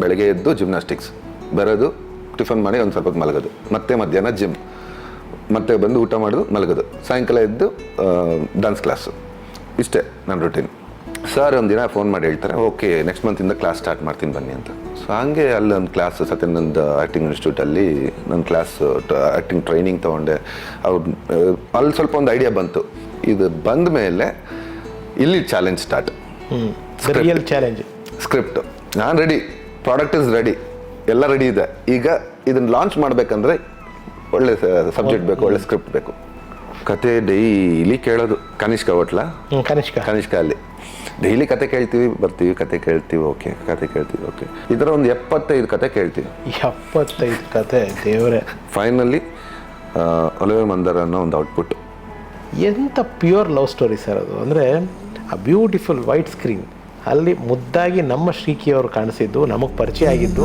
ಬೆಳಗ್ಗೆ ಎದ್ದು ಜಿಮ್ನಾಸ್ಟಿಕ್ಸ್, ಬರೋದು ಟಿಫನ್ ಮಾಡಿ ಒಂದು ಸ್ವಲ್ಪ ಹೊತ್ತು ಮಲಗೋದು, ಮತ್ತೆ ಮಧ್ಯಾಹ್ನ ಜಿಮ್, ಮತ್ತೆ ಬಂದು ಊಟ ಮಾಡೋದು ಮಲಗೋದು, ಸಾಯಂಕಾಲ ಎದ್ದು ಡ್ಯಾನ್ಸ್ ಕ್ಲಾಸು. ಇಷ್ಟೇ ನನ್ನ ರೂಟೀನ್. ಸರ್ ಒಂದಿನ ಫೋನ್ ಮಾಡಿ ಹೇಳ್ತಾರೆ, ಓಕೆ ನೆಕ್ಸ್ಟ್ ಮಂತಿಂದ ಕ್ಲಾಸ್ ಸ್ಟಾರ್ಟ್ ಮಾಡ್ತೀನಿ ಬನ್ನಿ ಅಂತ. ಸೊ ಹಾಗೆ ಅಲ್ಲೊಂದು ಕ್ಲಾಸ್ ಸತ್ಯಾನಂದ ಆ್ಯಕ್ಟಿಂಗ್ ಇನ್ಸ್ಟಿಟ್ಯೂಟಲ್ಲಿ ನನ್ನ ಕ್ಲಾಸ್ ಆ್ಯಕ್ಟಿಂಗ್ ಟ್ರೈನಿಂಗ್ ತೊಗೊಂಡೆ. ಅವ್ರು ಅಲ್ಲಿ ಸ್ವಲ್ಪ ಒಂದು ಐಡಿಯಾ ಬಂತು. ಇದು ಬಂದ ಮೇಲೆ ಇಲ್ಲಿ challenge start. Real challenge. Script ನಾನು ರೆಡಿ, ಪ್ರಾಡಕ್ಟ್ ಇಸ್ ರೆಡಿ, ಎಲ್ಲ ರೆಡಿ ಇದೆ. ಈಗ ಇದನ್ನು ಲಾಂಚ್ ಮಾಡಬೇಕಂದ್ರೆ ಒಳ್ಳೆ ಸಬ್ಜೆಕ್ಟ್ ಬೇಕು, ಒಳ್ಳೆ ಸ್ಕ್ರಿಪ್ಟ್ ಬೇಕು. ಕತೆ ಡೈಲಿ ಕೇಳೋದು. ಕನಿಷ್ಕ ಹೋಟ್ಲ, ಕನಿಷ್ಕ ಅಲ್ಲಿ ಡೈಲಿ ಕತೆ ಕೇಳ್ತೀವಿ, ಬರ್ತೀವಿ, ಕತೆ ಕೇಳ್ತೀವಿ, ಓಕೆ, ಕತೆ ಕೇಳ್ತೀವಿ, ಓಕೆ. ಈ ಥರ ಒಂದು 75 ಕತೆ ಕೇಳ್ತೀವಿ. 75 ಕತೆ, ದೇವರೇ. ಫೈನಲಿ ಒಲವೇ ಮಂದಾರ ಅನ್ನೋ ಒಂದು ಔಟ್ಪುಟ್. ಎಂಥ ಪ್ಯೂರ್ ಲವ್ ಸ್ಟೋರಿ ಸರ್ ಅದು. ಅಂದರೆ ಆ ಬ್ಯೂಟಿಫುಲ್ ವೈಟ್ ಸ್ಕ್ರೀನ್ ಅಲ್ಲಿ ಮುದ್ದಾಗಿ ನಮ್ಮ ಶ್ರೀಕಿ ಅವರು ಕಾಣಿಸಿದ್ದು, ನಮಗೆ ಪರಿಚಯ ಆಗಿದ್ದು.